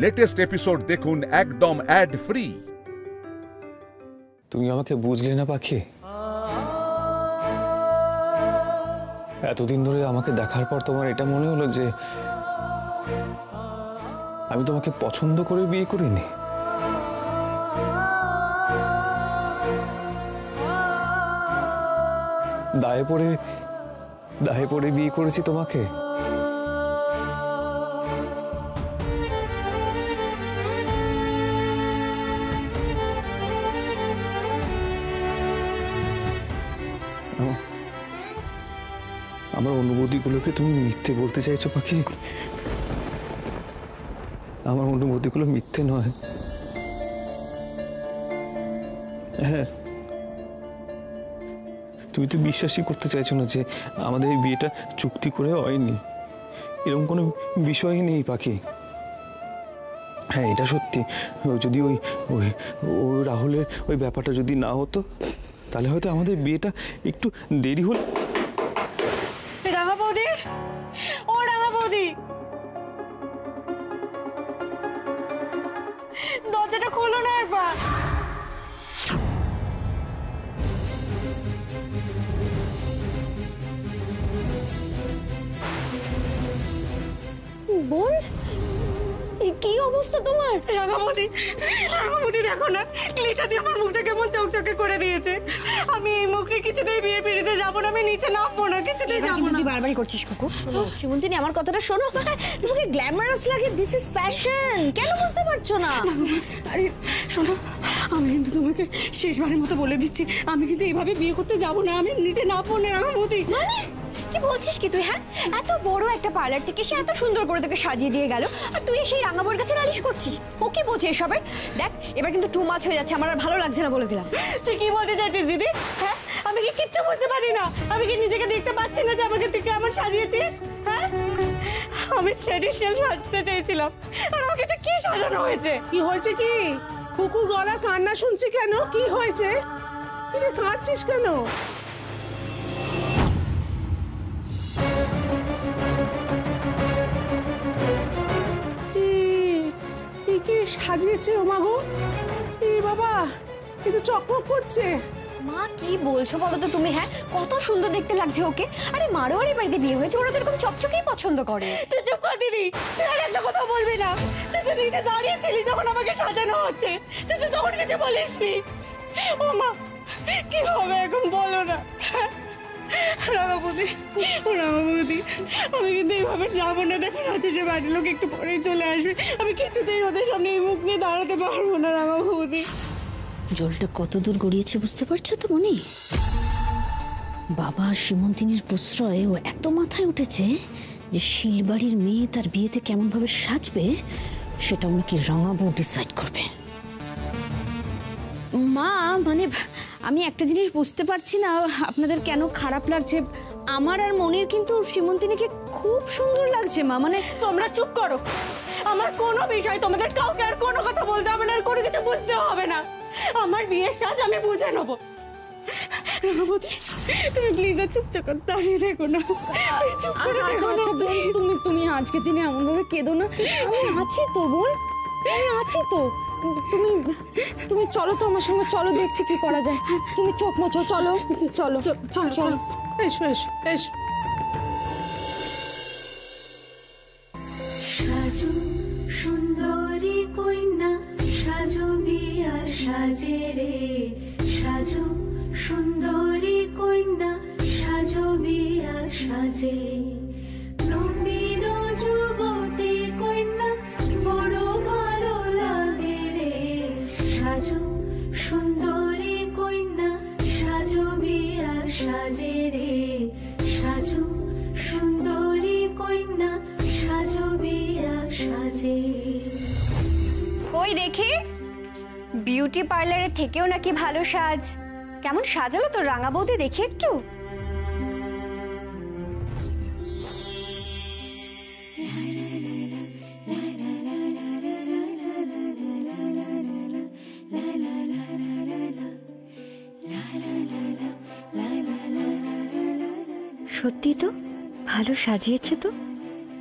Latest episode দেখুন একদম add free. তুমি আমাকে বুঝলে না পাখি? এতদিন ধরে আমাকে দেখার পর তোমার এটা মনে হলো যে আমি তোমাকে পছন্দ করে বিয়ে করিনি? দায়ে পড়ে বিয়ে করেছি তোমাকে। আমার অনুভূতিগুলোকে তুমি মিথ্যে বলতে চাইছো পাখি? আমার অনুভূতিগুলো মিথ্যে নয়। হ্যাঁ, তুমি তো বিশ্বাসই করতে চাইছো না যে আমাদের এই বিয়েটা চুক্তি করে হয়নি। এরকম কোনো বিষয়ই নেই পাখি। হ্যাঁ, এটা সত্যি, যদি ওই রাহুলের ওই ব্যাপারটা যদি না হতো তাহলে হয়তো আমাদের বিয়েটা একটু দেরি হল। রাঙা বৌদি, ও রাঙা বৌদি, দরজাটা খোলো না একবার। বোন, কি অবস্থা তোমার? রাঙা বৌদি, দেখো না, ক্লিটা দিয়ে আমার মুখটা কেমন চকচকে করে দিয়েছে। আমি এই মুখে কিছুতেই বিয়ে পিড়িতে যাবো না, আমি নিচে নামবো না, কিছুতেই যাবো না। তুই বারবারই করছিস কুকু। শ্রীমন্তিনী, আমার কথাটা শোনো। তোমাকে গ্ল্যামারাস লাগে, দিস ইজ ফ্যাশন। কেন বুঝতে পারছো না? আরে শোনো, আমি কিন্তু তোমাকে শেষবারের মতো বলে দিচ্ছি, আমি কিন্তু এইভাবে বিয়ে করতে যাবো না, আমি নিচে নামবো না। রাঙা বৌদি, মানে কি বলছিস কি তুই? হ্যাঁ, এত বড় একটা পার্লার থেকে সে এত সুন্দর করে তোকে সাজিয়ে দিয়ে গেল, আর তুই সেই রাঙাবোর কাছে নালিশ করছিস? ও কি বোঝে এসবের? দেখ, এবার কিন্তু টু মাচ হয়ে যাচ্ছে, আমার আর ভালো লাগছে না, বলে দিলাম। তুই কি বলতে চাইছিস দিদি? হ্যাঁ, আমি কি কিচ্ছু বুঝতে পারি না? আমি কি নিজেকে দেখতে পাচ্ছি না যে আমাকে তুই কেমন সাজিয়েছিস? হ্যাঁ, আমি ট্রেডিশনাল সাজতে চেয়েছিলাম, আর আমাকে তো কি সাজানো হয়েছে? কি হয়েছে? কি কুকুর গলা কান্না শুনছি কেন? কি হয়েছে? কি রে, কাঁদছিস কেন? কি সাজিয়েছে ও মা গো? বাবা, কিন্তু চকমক করছে। মা, কি বলছো বলো তো তুমি? হ্যাঁ, কত সুন্দর দেখতে লাগছে ওকে। আরে মারোয়ারি বাড়িতে বিয়ে হয়েছে, ওরা তো এরকম চকচকেই পছন্দ করে। তুই চুপ কর দিদি, তুই আর একটা কথা বলবি না। তুই তো নিচে দাঁড়িয়েছিলি যখন আমাকে সাজানো হচ্ছে, তুই তো তখন কিছু বলিসনি। ও মা, কি হবে এখন বলো না? রাঙাবতী, আমি কিন্তু এইভাবে যাবো না। দেখো রাতে সে বাড়ির লোক একটু পরেই চলে আসবে, আমি কিছুতেই ওদের সামনে এই মুখ নিয়ে দাঁড়াতে পারবো না। রাঙাবতী, জলটা কত দূর গড়িয়েছে বুঝতে পারছো তো মনি? বাবা শ্রীমন্তিনীর প্রশ্রয়ে ও এত মাথায় উঠেছে যে শিলবাড়ির মেয়ে তার বিয়েতে কেমন ভাবে সাজবে সেটা উনাকে রাঙাবো ডিসাইড করবে। মা, মানে আমি একটা জিনিস বুঝতে পারছি না, আপনাদের কেন খারাপ লাগছে। আমার আর মনির কিন্তু শ্রীমন্তিনীকে খুব সুন্দর লাগছে মা। মানে তোমরা চুপ করো, আমার কোনো বিষয় তোমাদের কাউকে আর কোনো কথা বলতে হবে না, আর কোনো কিছু বুঝতে হবে না। আমার বিয়ের সাজ আমি বুঝে নেবো। রাঙাবতী, তুমি প্লিজ চুপচাপ দাঁড়িয়ে দেখো না। তুমি আজকে দিনে এমন ভাবে কেঁদো না। আমি আছি তো বোন, আমি আছি তো। তুমি চলো তো আমার সঙ্গে, চলো দেখছি কি করা যায়। তুমি চোখ মোছো, চলো চলো চলো চলো। এসো এসো এসো। সাজু সুন্দরী কন্যা, সাজো বিয়া সাজে রে। সাজু সুন্দরী কন্যা, সাজো বিয়া সাজে। নবীন যুবতী কন্যা, বড় ভালো লাগে রে। সাজু সুন্দরী কন্যা, সাজো বিয়া সাজে রে। সাজু সুন্দরী কন্যা, সাজো বিয়া সাজে। কই দেখি, বিউটি পার্লারের থেকেও নাকি ভালো সাজ। কেমন সাজালো তোর রাঙা বৌদি, দেখি একটু। সত্যি তো ভালো সাজিয়েছে তো,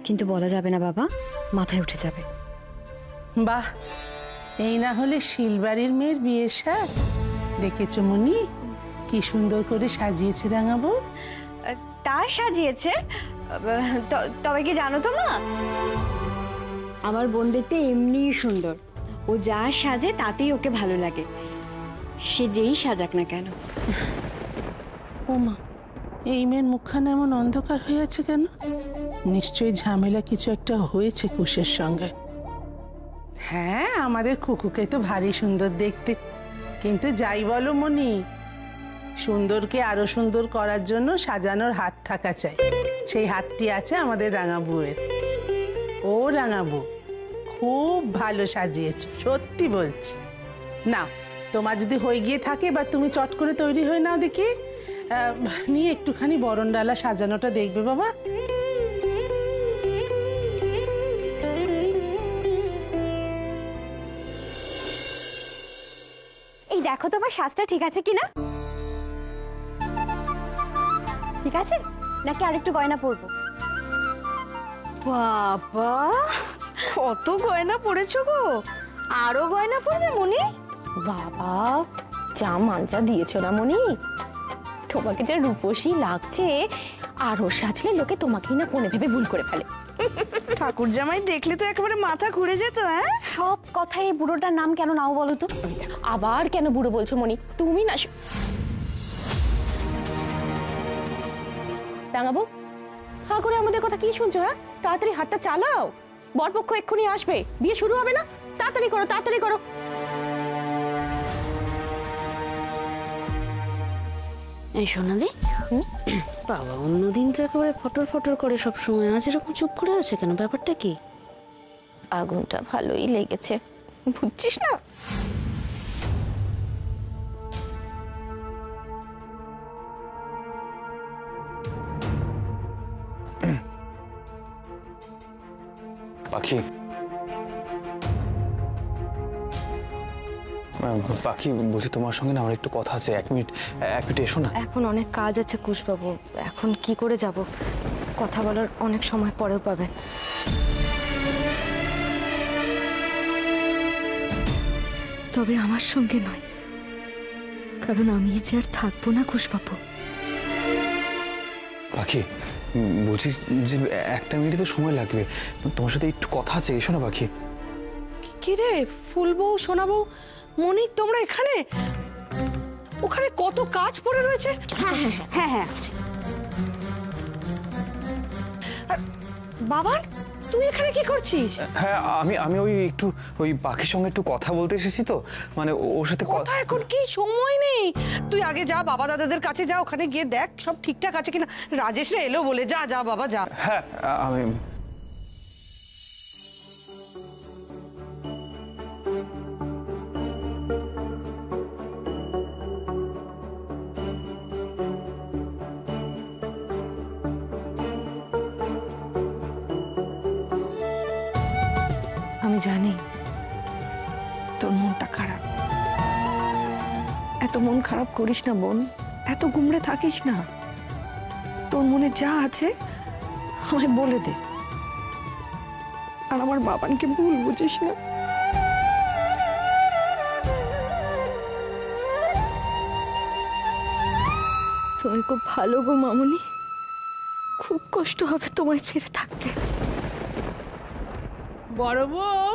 কিন্তু বলা যাবে না বাবা, মাথায় উঠে যাবে। বাহ, এই না হলে শিলবাড়ির মেয়ের বিয়ের সাজ। দেখেছো মনি কি সুন্দর করে সাজিয়েছে রাঙাবো? তা সাজিয়েছে, তবে কি জানো তো মা, আমার বোন দেখতে এমনিই সুন্দর। ও যা সাজে তাতেই ওকে ভালো লাগে, সে যেই সাজাক না কেন। ও মা, এই মেয়ের মুখখানা এমন অন্ধকার হয়ে আছে কেন? নিশ্চয়ই ঝামেলা কিছু একটা হয়েছে কুশের সঙ্গে। হ্যাঁ, আমাদের খুকুকে তো ভারী সুন্দর দেখতে, কিন্তু যাই বলো মনি, সুন্দরকে আরো সুন্দর করার জন্য সাজানোর হাত থাকা চাই। সেই হাতটি আছে আমাদের রাঙাবুয়ের। ও রাঙাবু, খুব ভালো সাজিয়েছো, সত্যি বলছি। না, তোমার যদি হয়ে গিয়ে থাকে বা তুমি চট করে তৈরি হয়ে নাও দেখি, নিয়ে একটুখানি বরণডালা সাজানোটা দেখবে বাবা। এই দেখো তোমার সাজটা ঠিক আছে কিনা? ঠিক আছে নাকি আরেকটু গয়না পরবো? বাবা, কত গয়না পরেছো গো! আরো গয়না পরবে মনি? বাবা, যা মাঞ্জা দিয়েছো না মনি, তোমাকে যা রূপসী লাগছে, আরো সাজলে লোকে তোমাকেই না কোনে ভেবে ভুল করে ফেলে। ঠাকুর জামাই দেখলে তো একেবারে মাথা ঘুরে যেত। হ্যাঁ, সব কথায় বুড়োটার নাম কেন নাও বলো তো? আবার কেন বুড়ো বলছো মনি? তুমি না টাঙাবো হা করে আমাদের কথা কি শুনছো? হ্যাঁ, তাড়াতাড়ি হাতটা চালাও, বরপক্ষ এক্ষুনি আসবে, বিয়ে শুরু হবে না? তাড়াতাড়ি করো, তাড়াতাড়ি করো। এই সোনাদি, বাবা অন্যদিন তো একেবারে ফটর ফটর করে সব সময়, আজ এরকম চুপ করে আছে কেন? ব্যাপারটা কি? আগুনটা ভালোই লেগেছে, বুঝছিস না? পাখি, পাখি বলছি তোমার সঙ্গে না আমার একটু কথা আছে। এক মিনিট এসো না। এখন অনেক কাজ আছে কুশবাবু, এখন কি করে যাব? কথা বলার অনেক সময় পরেও পাবেন। তবে আমার সঙ্গে নয়, কারণ আমি যে আর থাকবো না কুশবাবু। পাখি বলছি যে একটা মিনিট তো সময় লাগবে, তোমার সাথে একটু কথা আছে, এসো না পাখি। কি রে ফুল বউ, সোনা বউ, মনি, তোমরা এখানে? ওখানে কত কাজ পড়ে রয়েছে। হ্যাঁ হ্যাঁ, বাবা, তুই এখানে কি করছিস? হ্যাঁ, আমি ওই পাখির সঙ্গে একটু কথা বলতে এসেছি তো, মানে ওর সাথে কথা এখন কি সময় নেই। তুই আগে যা, বাবা দাদাদের কাছে যা, ওখানে গিয়ে দেখ সব ঠিকঠাক আছে কিনা। রাজেশরা এলো বলে, যা যা বাবা যা। হ্যাঁ, আমি আমি জানি তোর মনটা খারাপ। এত মন খারাপ করিস না বোন, এত গুমড়ে থাকিস না। তোর মনে যা আছে আমায় বলে দে, আর আমার বাবানকে ভুল বুঝিস না। তুমি খুব ভালো গো মামুনি, খুব কষ্ট হবে তোমায় ছেড়ে থাকতে। বড় বউ,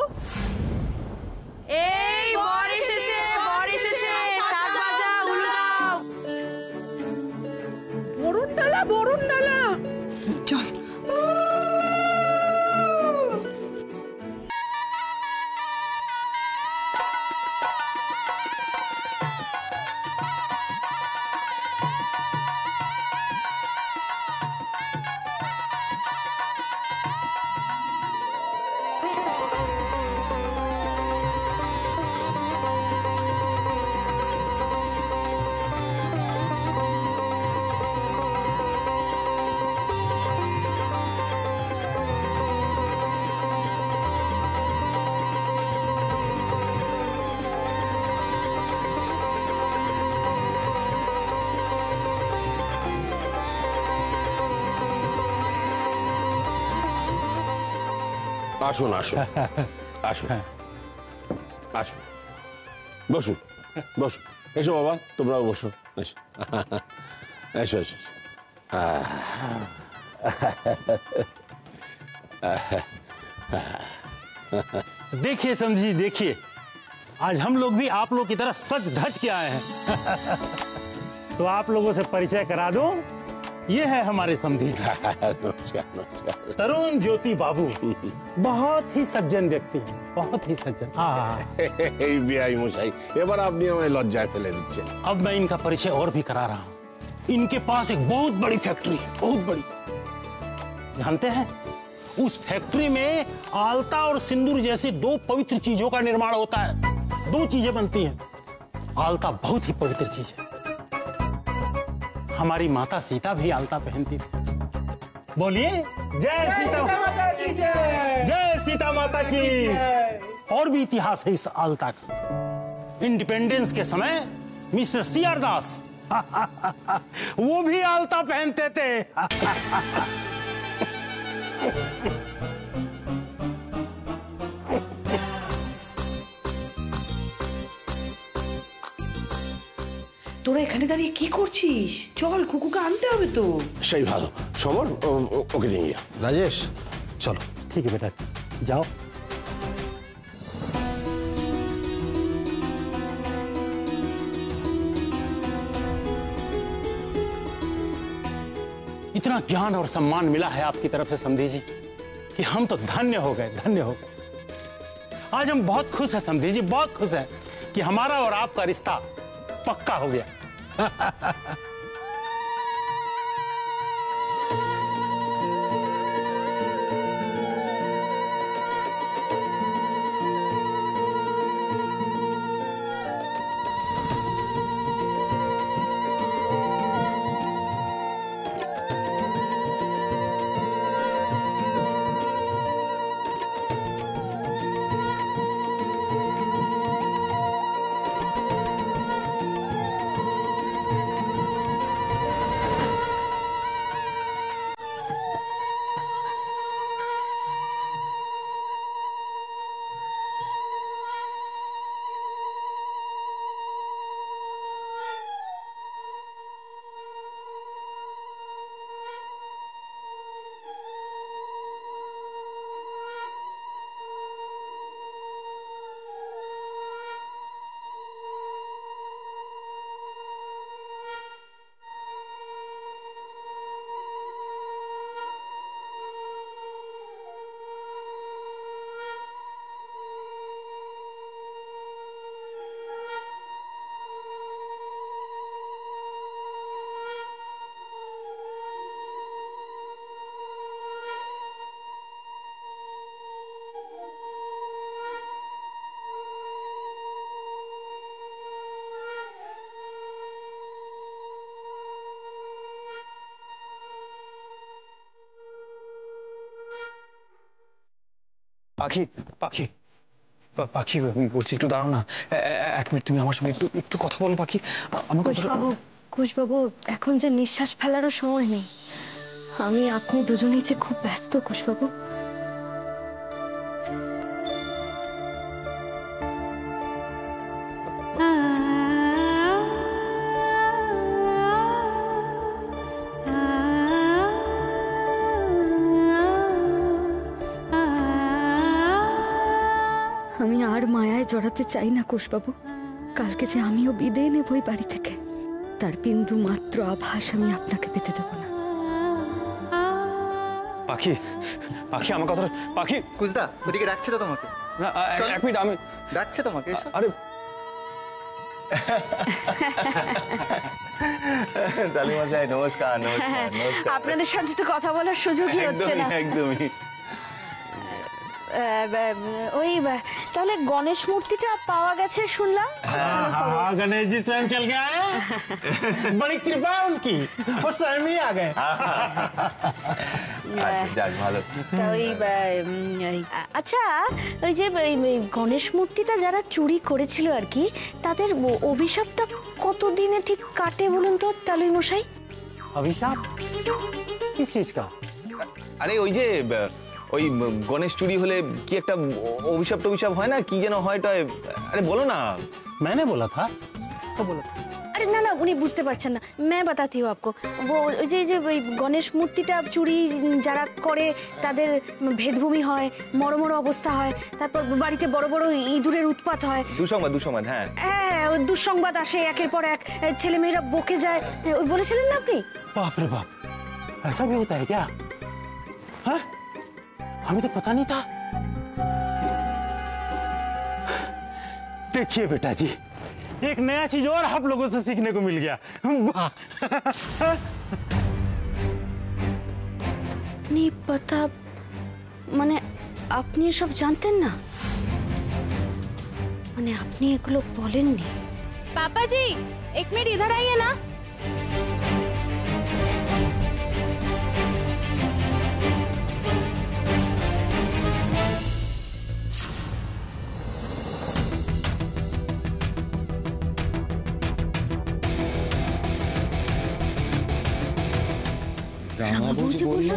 এই বর এসেছে, বর এসেছে, শাক ভাজা, উলু দাও। বরুণ ডালা, বরুণ ডালা, চল। আসুন আসুন আসুন। আসুন, বসুন বসুন, এসো বাবা, তোমরাও বসো, এসো এসো এসো। देखिए समझी, देखिए आज हम लोग भी आप लोग की तरह सच धज के आए हैं। तो आप लोगों से परिचय करा दूं, ये है हमारे समधी जी, नमस्कार नमस्कार। तरुण ज्योति बाबू। बहुत ही सज्जन व्यक्ति हैं, बहुत ही सज्जन। এই বিআই মশাই, এবার আপনি আমায় লজ্জায় ফেলে দিচ্ছেন। अब मैं इनका परिचय और भी करा रहा हूँ। इनके पास एक बहुत बड़ी फैक्ट्री है, बहुत बड़ी। जानते हैं, उस फैक्ट्री में आलता और सिंदूर जैसी दो पवित्र चीजों का निर्माण होता है। दो चीजें बनती हैं। आलता बहुत ही पवित्र चीज है, हमारी माता सीता भी आलता पहनती थी। बोलिए जय सीता माता की जय, जय सीता माता की। और भी इतिहास है इस आलता का। इंडिपेंडेंस के समय मिस्टर सीआर दास वो भी आलता पहनते थे। তোরা এখানে দাঁড়িয়ে কি করছিস? চল, কুকুকে আনতে হবে তো। সেই ভালো, সমর ওকে নিয়ে যা। রাজেশ চলো। ठीक है बेटा, जाओ। इतना ज्ञान और सम्मान मिला है आपकी तरफ से समधी जी कि हम तो धन्य हो गए, धन्य हो गए। आज हम बहुत खुश हैं समधी जी, बहुत खुश हैं कि हमारा और आपका रिश्ता पक्का हो गया। পাখি পাখি পাখি বলছি, একটু দাঁড়াও না, এক মিনিট তুমি আমার সঙ্গে একটু একটু কথা বলো পাখি। আমার কুশবাবু, কুশবাবু, এখন যে নিঃশ্বাস ফেলারও সময় নেই। আমি আপনি দুজনেই যে খুব ব্যস্ত কুশবাবু। আমি আর মায়ায় জড়াতে চাই না কুশবাবু। কালকে যে আমিও বিদায় নেব এই বাড়ি থেকে, তার বিন্দু মাত্র আভাস আমি আপনাকে পেতে দেব না। পাখি পাখি আমার কথা, পাখি কুজদা ওদিকে ডাকছে তো তোমাকে। না, এক মিনিট, আমি ডাকছে তোমাকে। আরে দালি মশাই নমস্কার। নমস্কার নমস্কার। আপনাদের সাথে তো কথা বলার সুযোগই হচ্ছে না। একদমই। ওই তাহলে গণেশ মূর্তিটা পাওয়া গেছে শুনলাম। हाँ, गणेश जी स्वयं चल के आए। बड़ी कृपा है उनकी, वो स्वयं ही आ गए। যাক ভালো। তা ওই আচ্ছা, ওই যে গণেশ মূর্তিটা যারা চুরি করেছিল আর কি, তাদের অভিশাপটা কতদিনে ঠিক কাটে বলুন তো তালুই মশাই? अभिशाप किस चीज का? আরে ওই যে ওই গণেশ চুরি হলে কি একটা অভিশাপ টভিশাপ হয় না, কি যেন হয় টয়? আরে বলো না। मैंने बोला था तो बोला। আরে না না, উনি বুঝতে পারছেন না। मैं बताती हूँ आपको। वो ওই যে ওই গণেশ মূর্তিটা চুরি যারা করে তাদের ভেদভূমি হয়, মরমর অবস্থা হয়, তারপর বাড়িতে বড় বড় ইঁদুরের উৎপাত হয়। দুঃসংবাদ। হ্যাঁ হ্যাঁ, ওই দুঃসংবাদ আসে একের পর এক, ছেলেমেয়েরা বকে যায়। ওই বলেছিলেন না আপনি? बाप रे बाप, ऐसा भी होता है क्या? हाँ, हमें तो पता नहीं था। देखिए बेटा जी, एक नया चीज और आप लोगों से सीखने को मिल गया। वाह। আপনি পাতা মানে আপনি সব জানতেন না? মানে আপনি এগুলো বলেননি? पापा जी एक मिनट इधर आइए ना। রাঙাবুজি বলল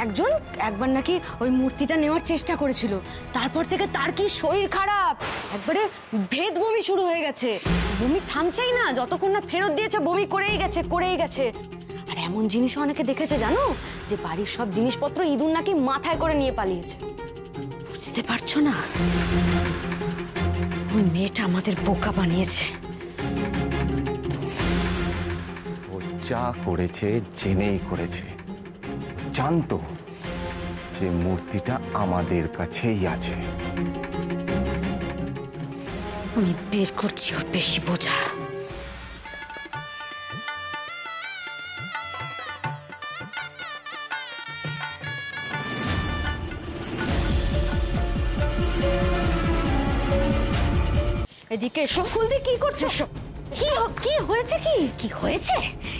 একজন একবার নাকি ওই মূর্তিটা নেওয়ার চেষ্টা করেছিল, তারপর থেকে তার কি শরীর খারাপ, একবারে ভেদ বমি শুরু হয়ে গেছে। বমি থামছেই না, যতক্ষণ না ফেরত দিয়েছে বমি করেই গেছে। আর এমন জিনিসও অনেকে দেখেছে জানো, যে বাড়ির সব জিনিসপত্র ইঁদুর নাকি মাথায় করে নিয়ে পালিয়েছে। বুঝতে পারছো না, ওই মেয়েটা আমাদের বোকা বানিয়েছে। ও যা করেছে জেনেই করেছে। জানতো যে মূর্তিটা আমাদের কাছেই আছে। আমি বের করছি ওর বেশি বোঝা। এদিকে এসো। ফুলদি কি করছো? কি হয়েছে?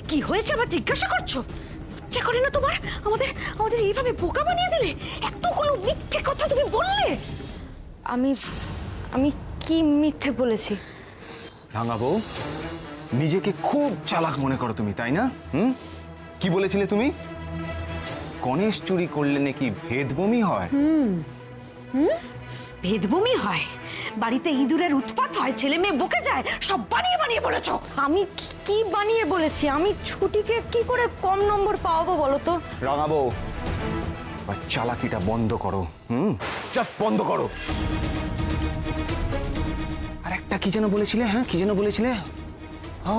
কি হয়েছে আবার জিজ্ঞাসা করছো? লজ্জা করে না তোমার? আমাদের এইভাবে বোকা বানিয়ে দিলে, এতগুলো মিথ্যে কথা তুমি বললে। আমি কি মিথ্যে বলেছি? রাঙাবো, নিজেকে খুব চালাক মনে করো তুমি, তাই না? কি বলেছিলে তুমি? গণেশ চুরি করলে নাকি ভেদবমি হয়। ভেদবমি হয়, বাড়িতে ইঁদুরের উৎপাত হয়, ছেলে মেয়ে বকে যায়, সব বানিয়ে বলেছো। আমি কি বানিয়ে বলেছি? আমি ছুটিকে কি করে কম নম্বর পাওয়াবো বলো তো? রাঙাবো, চালাকিটা বন্ধ করো। জাস্ট বন্ধ করো। আর একটা কি যেন বলেছিলে? হ্যাঁ, কি যেন বলেছিলে? ও,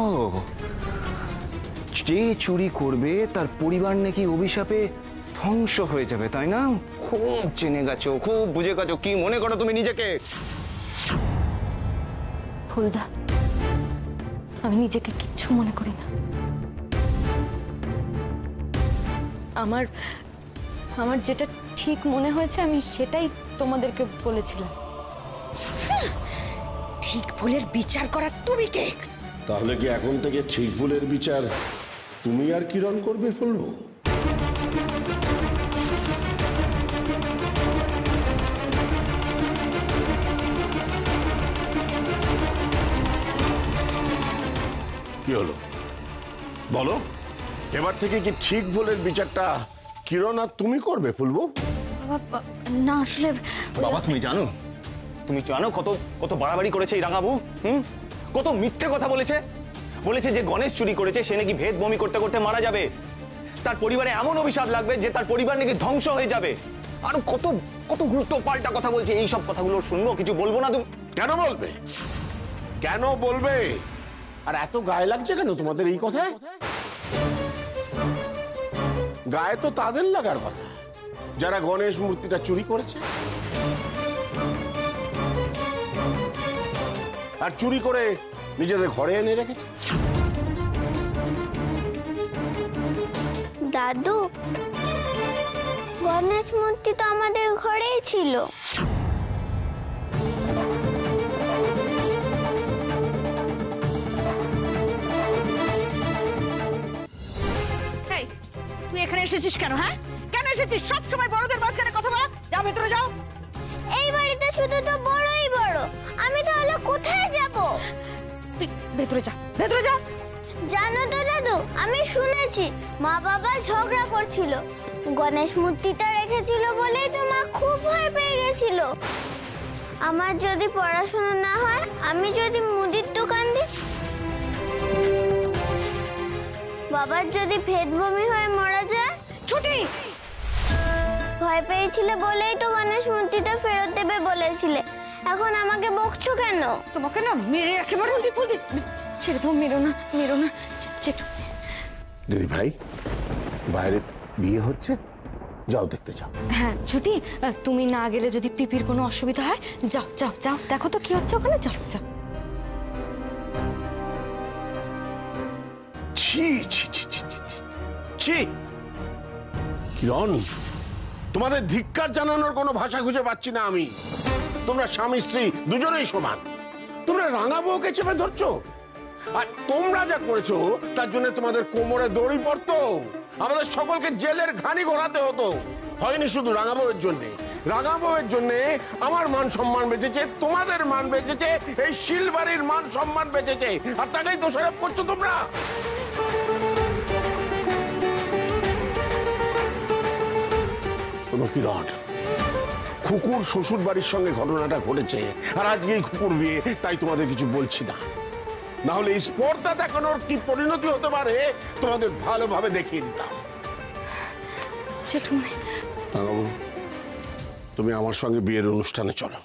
যে চুরি করবে তার পরিবার নাকি অভিশাপে ধ্বংস হয়ে যাবে, তাই না? খুব জেনে গেছো, খুব বুঝে গেছো। কি মনে করো তুমি নিজেকে? ফুলদা, আমি নিজেকে কিচ্ছু মনে করি না। আমার যেটা ঠিক মনে হয়েছে আমি সেটাই তোমাদেরকে বলেছিলাম। ঠিক ভুলের বিচার করার তুমি কে? তাহলে কি এখন থেকে ঠিক ভুলের বিচার তুমি আর কিরণ করবে ফেলবো? কি হলো বলো, এবার থেকে কি ঠিক ভুলের বিচারটা কিরণ আর তুমি করবে ফুলবো? না আসলে বাবা, তুমি জানো কত বাড়াবাড়ি করেছে এই রাঙাবু? কত মিথ্যে কথা বলেছে যে গণেশ চুরি করেছে, সে নাকি ভেদ বমি করতে করতে মারা যাবে, তার পরিবারে এমন অভিশাপ লাগবে যে তার পরিবার নাকি ধ্বংস হয়ে যাবে। আর কত উল্টো পাল্টা কথা বলছে। এই সব কথাগুলো শুনবো, কিছু বলবো না? তুমি কেন বলবে? আর এত গায়ে লাগছে কেন তোমাদের এই কথায়? গায়ে তো তাদের লাগার কথা যারা গণেশ মূর্তিটা চুরি করেছে, আর চুরি করে নিজেদের ঘরে এনে রেখেছে। দাদু, গণেশ মূর্তি তো আমাদের ঘরেই ছিল। তুই এখানে এসেছিস কেন? হ্যাঁ, কেন এসেছিস? সব সময় বড়দের মাঝখানে কথা বলা। যাও ভেতরে যাও। এই বাড়িতে শুধু তো বড়ই বড়, আমি তাহলে কোথায় যাব? তুই ভেতরে যা। জানো তো দাদু, আমি শুনেছি মা বাবা ঝগড়া করছিল, গণেশ মূর্তিটা রেখেছিল বলেই তো মা খুব ভয় পেয়ে গেছিল। আমার যদি পড়াশোনা না হয়, আমি যদি মুদির দোকান দিই, বাবার যদি ভেদ বমি হয়ে মারা যায়। ছুটি। ভয় পেয়েছিলে বলেই তো গণেশ মূর্তিটা ফেরত দেবে বলেছিলে, এখন আমাকে বকছো কেন? তোমাকে না মেরে একেবারে ছেড়ে দাও, মেরো না মেরো না। দিদি ভাই, বাইরে বিয়ে হচ্ছে, যাও দেখতে যাও। হ্যাঁ ছুটি, তুমি না গেলে যদি পিপির কোনো অসুবিধা হয়, যাও যাও যাও, দেখো তো কি হচ্ছে ওখানে, চলো যাও। ছি ছি ছি ছি ছি। কিরণ, তোমাদের ধিক্কার জানানোর কোনো ভাষা খুঁজে পাচ্ছি না আমি। তোমরা স্বামী স্ত্রী দুজনেই সমান, তোমরা রাঙা বউকে চেপে ধরছো। আর তোমরা যা করেছো তার জন্য তোমাদের কোমরে দড়ি পড়তো, আমাদের সকলকে জেলের ঘানি ঘোরাতে হতো। হয়নি শুধু রাঙা বউয়ের জন্য, রাঙা বউয়ের জন্য আমার মান সম্মান বেঁচেছে, তোমাদের মান বেঁচেছে, এই শিলবাড়ির মান সম্মান বেঁচেছে, আর তাকেই দোষারোপ করছো তোমরা। শোনো কিরণ, খুকুর শ্বশুর বাড়ির সঙ্গে ঘটনাটা ঘটেছে, আর আজকেই খুকুর বিয়ে, তাই তোমাদের কিছু বলছি না। না হলে এই স্পর্ধা দেখানোর কি পরিণতি হতে পারে তোমাদের ভালোভাবে দেখিয়ে দিতাম। বাবু, তুমি আমার সঙ্গে বিয়ের অনুষ্ঠানে চলো।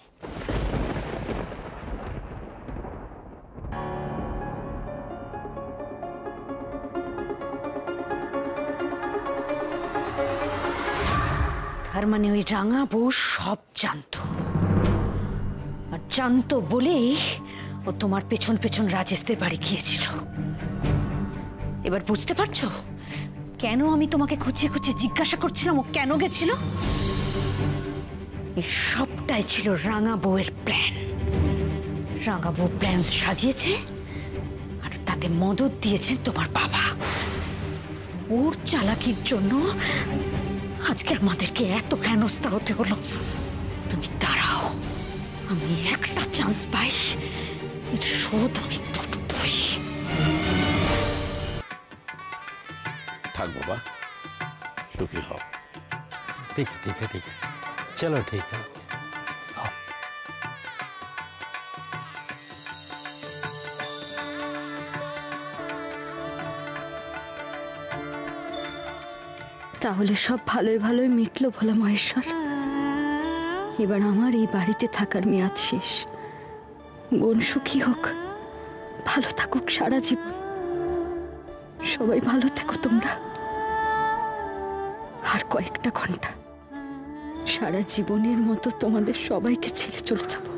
তার মানে ওই রাঙা বউ সব জানতো, আর জানতো বলেই ও তোমার পেছন পেছন রাজেশদের বাড়ি গিয়েছিল। এবার বুঝতে পারছো কেন আমি তোমাকে খুঁচিয়ে খুঁচিয়ে জিজ্ঞাসা করছিলাম ও কেন গেছিল? এই সবটাই ছিল রাঙা বউয়ের প্ল্যান। রাঙা বউ প্ল্যান সাজিয়েছে, আর তাতে মদত দিয়েছেন তোমার বাবা। ওর চালাকির জন্য আজকে আমাদেরকে এত হেনস্থা হতে হলো। তুমি দাঁড়াও, আমি একটা চান্স পাই, এর শোধ আমি তুলবই। থাক বাবা, সুখী হও। ठीक है ठीक है ठीक है, चलो ठीक है। তাহলে সব ভালোই ভালোই মিটলো ভোলা মহেশ্বর। এবার আমার এই বাড়িতে থাকার মেয়াদ শেষ। বোন সুখী হোক, ভালো থাকুক সারা জীবন। সবাই ভালো থেকো তোমরা। আর কয়েকটা ঘন্টা, সারা জীবনের মতো তোমাদের সবাইকে ছেড়ে চলে যাবো।